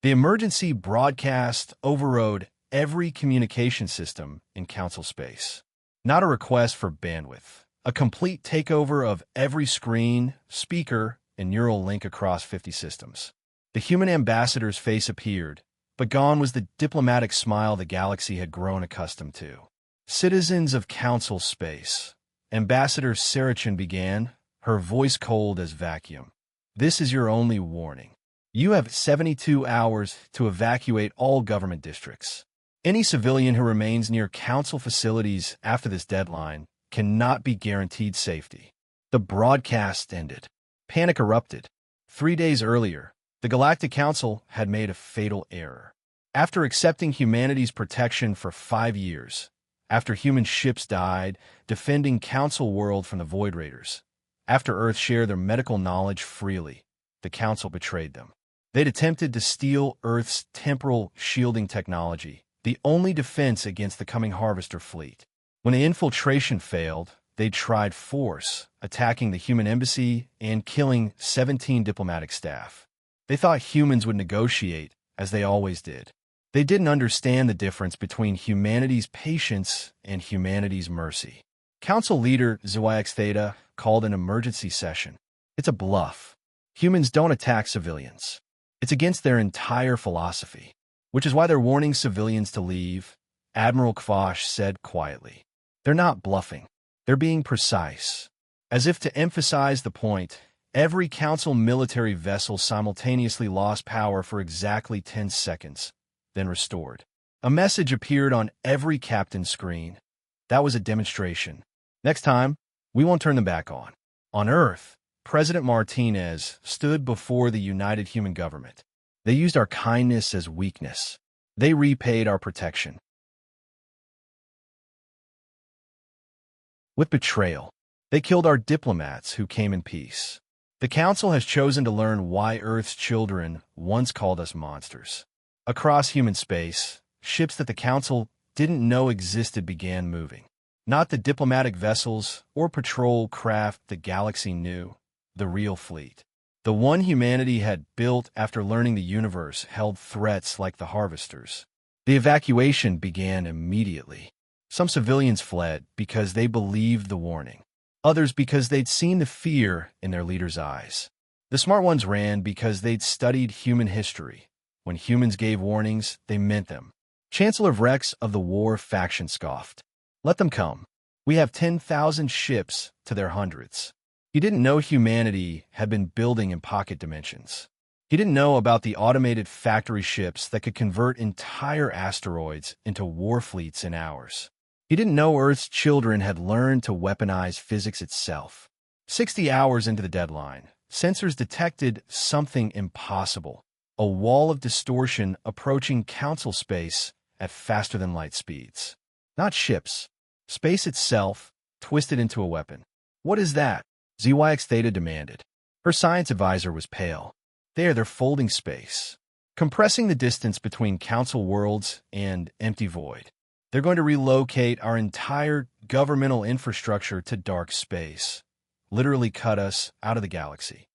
The emergency broadcast overrode every communication system in Council space. Not a request for bandwidth. A complete takeover of every screen, speaker, and neural link across 50 systems. The human ambassador's face appeared, but gone was the diplomatic smile the galaxy had grown accustomed to. Citizens of Council space. Ambassador Sarachin began, her voice cold as vacuum. This is your only warning. You have 72 hours to evacuate all government districts. Any civilian who remains near Council facilities after this deadline cannot be guaranteed safety. The broadcast ended. Panic erupted. 3 days earlier, the Galactic Council had made a fatal error. After accepting humanity's protection for 5 years, after human ships died, defending Council world from the Void Raiders, after Earth shared their medical knowledge freely, the Council betrayed them. They'd attempted to steal Earth's temporal shielding technology, the only defense against the coming Harvester fleet. When the infiltration failed, they tried force, attacking the human embassy and killing 17 diplomatic staff. They thought humans would negotiate, as they always did. They didn't understand the difference between humanity's patience and humanity's mercy. Council leader SciFi Theta called an emergency session. It's a bluff. Humans don't attack civilians. It's against their entire philosophy, which is why they're warning civilians to leave, Admiral Kvash said quietly. They're not bluffing. They're being precise. As if to emphasize the point, every Council military vessel simultaneously lost power for exactly 10 seconds, then restored. A message appeared on every captain's screen. That was a demonstration. Next time, we won't turn them back on. On Earth, President Martinez stood before the United Human Government. They used our kindness as weakness. They repaid our protection with betrayal. They killed our diplomats who came in peace. The Council has chosen to learn why Earth's children once called us monsters. Across human space, ships that the Council didn't know existed began moving. Not the diplomatic vessels or patrol craft the galaxy knew, the real fleet. The one humanity had built after learning the universe held threats like the Harvesters. The evacuation began immediately. Some civilians fled because they believed the warning. Others because they'd seen the fear in their leaders' eyes. The smart ones ran because they'd studied human history. When humans gave warnings, they meant them. Chancellor Vrex of the War faction scoffed. Let them come. We have 10,000 ships to their hundreds. He didn't know humanity had been building in pocket dimensions. He didn't know about the automated factory ships that could convert entire asteroids into war fleets in hours. He didn't know Earth's children had learned to weaponize physics itself. 60 hours into the deadline, sensors detected something impossible. A wall of distortion approaching Council space at faster-than-light speeds. Not ships. Space itself, twisted into a weapon. What is that? SciFi Theta demanded. Her science advisor was pale. They're folding space. Compressing the distance between Council worlds and empty void. They're going to relocate our entire governmental infrastructure to dark space. Literally cut us out of the galaxy.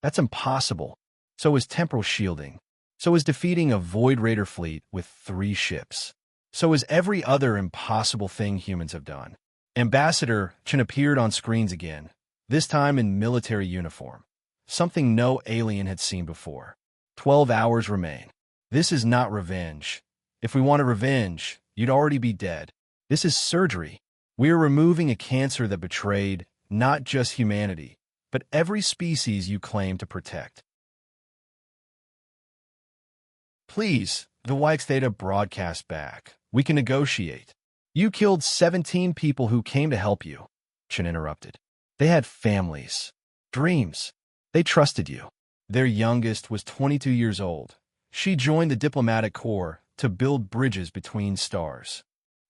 That's impossible. So is temporal shielding. So is defeating a Void Raider fleet with 3 ships. So is every other impossible thing humans have done. Ambassador Chen appeared on screens again, this time in military uniform. Something no alien had seen before. 12 hours remain. This is not revenge. If we wanted revenge, you'd already be dead. This is surgery. We are removing a cancer that betrayed not just humanity, but every species you claim to protect. Please, the SciFi Theta broadcast back. We can negotiate. You killed 17 people who came to help you, Chen interrupted. They had families, dreams. They trusted you. Their youngest was 22 years old. She joined the diplomatic corps to build bridges between stars.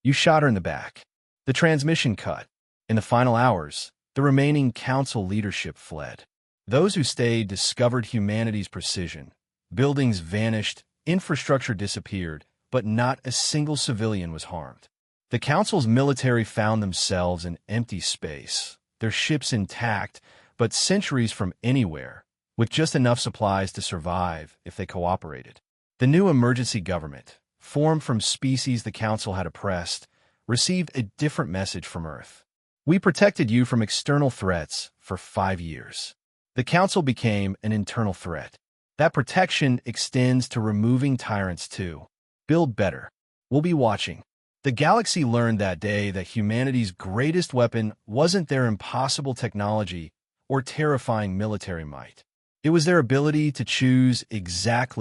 You shot her in the back. The transmission cut. In the final hours, the remaining Council leadership fled. Those who stayed discovered humanity's precision. Buildings vanished, infrastructure disappeared, but not a single civilian was harmed. The Council's military found themselves in empty space, their ships intact, but centuries from anywhere, with just enough supplies to survive if they cooperated. The new emergency government, formed from species the Council had oppressed, received a different message from Earth. We protected you from external threats for 5 years. The Council became an internal threat. That protection extends to removing tyrants too. Build better. We'll be watching. The galaxy learned that day that humanity's greatest weapon wasn't their impossible technology or terrifying military might. It was their ability to choose exactly